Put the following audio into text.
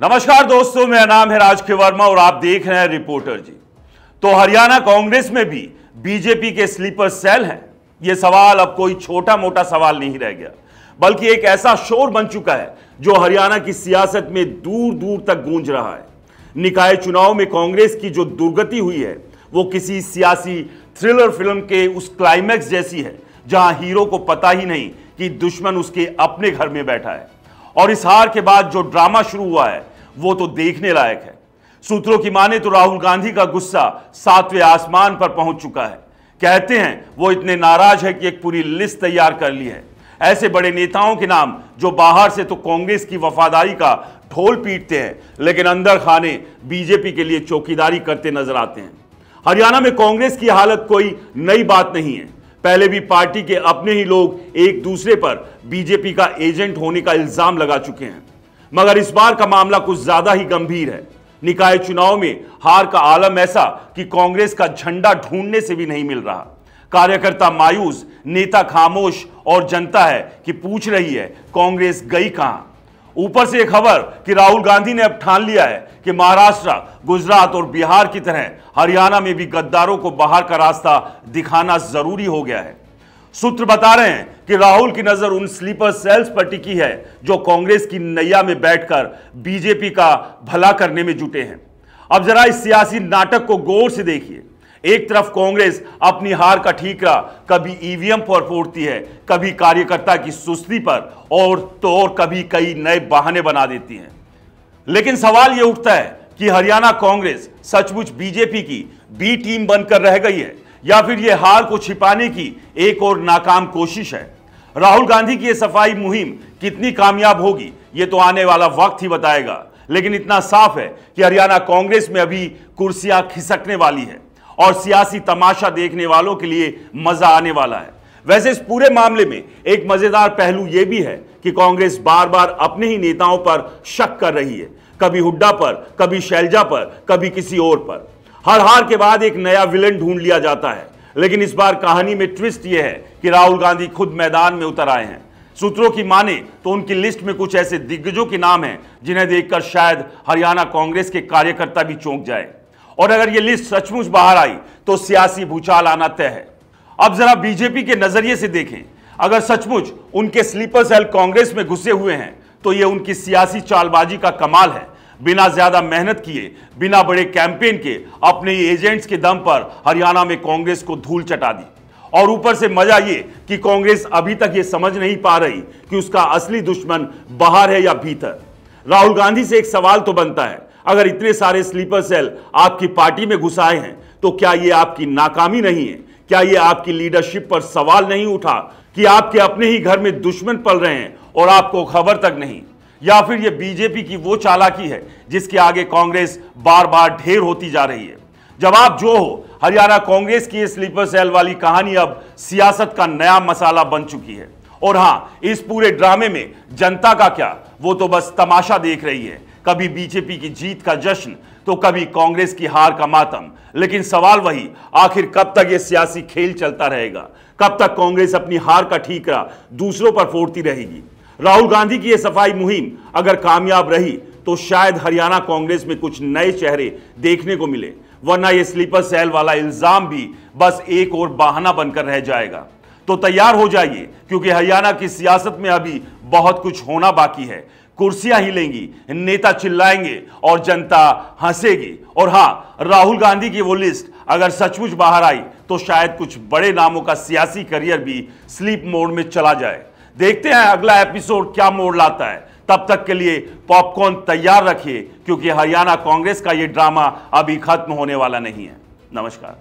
नमस्कार दोस्तों, मेरा नाम है राज के वर्मा और आप देख रहे हैं रिपोर्टर जी। तो हरियाणा कांग्रेस में भी बीजेपी के स्लीपर सेल हैं। यह सवाल अब कोई छोटा मोटा सवाल नहीं रह गया, बल्कि एक ऐसा शोर बन चुका है जो हरियाणा की सियासत में दूर दूर तक गूंज रहा है। निकाय चुनाव में कांग्रेस की जो दुर्गति हुई है वो किसी सियासी थ्रिलर फिल्म के उस क्लाइमैक्स जैसी है जहां हीरो को पता ही नहीं कि दुश्मन उसके अपने घर में बैठा है। और इस हार के बाद जो ड्रामा शुरू हुआ है वो तो देखने लायक है। सूत्रों की माने तो राहुल गांधी का गुस्सा 7वें आसमान पर पहुंच चुका है। कहते हैं वो इतने नाराज है कि एक पूरी लिस्ट तैयार कर ली है। ऐसे बड़े नेताओं के नाम जो बाहर से तो कांग्रेस की वफादारी का ढोल पीटते हैं, लेकिन अंदर खाने बीजेपी के लिए चौकीदारी करते नजर आते हैं। हरियाणा में कांग्रेस की हालत कोई नई बात नहीं है। पहले भी पार्टी के अपने ही लोग एक दूसरे पर बीजेपी का एजेंट होने का इल्जाम लगा चुके हैं, मगर इस बार का मामला कुछ ज्यादा ही गंभीर है। निकाय चुनाव में हार का आलम ऐसा कि कांग्रेस का झंडा ढूंढने से भी नहीं मिल रहा। कार्यकर्ता मायूस, नेता खामोश और जनता है कि पूछ रही है कांग्रेस गई कहां। ऊपर से एक खबर कि राहुल गांधी ने अब ठान लिया है कि महाराष्ट्र, गुजरात और बिहार की तरह हरियाणा में भी गद्दारों को बाहर का रास्ता दिखाना जरूरी हो गया है। सूत्र बता रहे हैं कि राहुल की नजर उन स्लीपर सेल्स पर टिकी है जो कांग्रेस की नैया में बैठकर बीजेपी का भला करने में जुटे हैं। अब जरा इस सियासी नाटक को गौर से देखिए। एक तरफ कांग्रेस अपनी हार का ठीकरा कभी ईवीएम पर फोड़ती है, कभी कार्यकर्ता की सुस्ती पर और कभी कई नए बहाने बना देती है। लेकिन सवाल यह उठता है कि हरियाणा कांग्रेस सचमुच बीजेपी की बी टीम बनकर रह गई है या फिर यह हार को छिपाने की एक और नाकाम कोशिश है। राहुल गांधी की यह सफाई मुहिम कितनी कामयाब होगी यह तो आने वाला वक्त ही बताएगा, लेकिन इतना साफ है कि हरियाणा कांग्रेस में अभी कुर्सियां खिसकने वाली है और सियासी तमाशा देखने वालों के लिए मजा आने वाला है। वैसे इस पूरे मामले में एक मजेदार पहलू यह भी है कि कांग्रेस बार बार अपने ही नेताओं पर शक कर रही है, कभी हुड्डा पर, कभी शैलजा पर, कभी किसी और पर। हर हार के बाद एक नया विलेन ढूंढ लिया जाता है, लेकिन इस बार कहानी में ट्विस्ट यह है कि राहुल गांधी खुद मैदान में उतर आए हैं। सूत्रों की माने तो उनकी लिस्ट में कुछ ऐसे दिग्गजों के नाम हैं जिन्हें देखकर शायद हरियाणा कांग्रेस के कार्यकर्ता भी चौंक जाए। और अगर यह लिस्ट सचमुच बाहर आई तो सियासी भूचाल आना तय है। अब जरा बीजेपी के नजरिए से देखें, अगर सचमुच उनके स्लीपर सेल कांग्रेस में घुसे हुए हैं तो यह उनकी सियासी चालबाजी का कमाल है। बिना ज्यादा मेहनत किए, बिना बड़े कैंपेन के अपने एजेंट्स के दम पर हरियाणा में कांग्रेस को धूल चटा दी। और ऊपर से मजा ये कि कांग्रेस अभी तक ये समझ नहीं पा रही कि उसका असली दुश्मन बाहर है या भीतर। राहुल गांधी से एक सवाल तो बनता है, अगर इतने सारे स्लीपर सेल आपकी पार्टी में घुस आए हैं तो क्या यह आपकी नाकामी नहीं है? क्या यह आपकी लीडरशिप पर सवाल नहीं उठा कि आपके अपने ही घर में दुश्मन पल रहे हैं और आपको खबर तक नहीं? या फिर यह बीजेपी की वो चालाकी है जिसके आगे कांग्रेस बार बार ढेर होती जा रही है? जवाब जो हो, हरियाणा कांग्रेस की स्लीपर सेल वाली कहानी अब सियासत का नया मसाला बन चुकी है। और हां, इस पूरे ड्रामे में जनता का क्या, वो तो बस तमाशा देख रही है। कभी बीजेपी की जीत का जश्न तो कभी कांग्रेस की हार का मातम। लेकिन सवाल वही, आखिर कब तक यह सियासी खेल चलता रहेगा? कब तक कांग्रेस अपनी हार का ठीकरा दूसरों पर फोड़ती रहेगी? राहुल गांधी की यह सफाई मुहिम अगर कामयाब रही तो शायद हरियाणा कांग्रेस में कुछ नए चेहरे देखने को मिले, वरना यह स्लीपर सेल वाला इल्जाम भी बस एक और बहाना बनकर रह जाएगा। तो तैयार हो जाइए, क्योंकि हरियाणा की सियासत में अभी बहुत कुछ होना बाकी है। कुर्सियां हिलेंगी, नेता चिल्लाएंगे और जनता हंसेगी। और हां, राहुल गांधी की वो लिस्ट अगर सचमुच बाहर आई तो शायद कुछ बड़े नामों का सियासी करियर भी स्लीप मोड में चला जाए। देखते हैं अगला एपिसोड क्या मोड़ लाता है। तब तक के लिए पॉपकॉर्न तैयार रखिए, क्योंकि हरियाणा कांग्रेस का ये ड्रामा अभी खत्म होने वाला नहीं है। नमस्कार।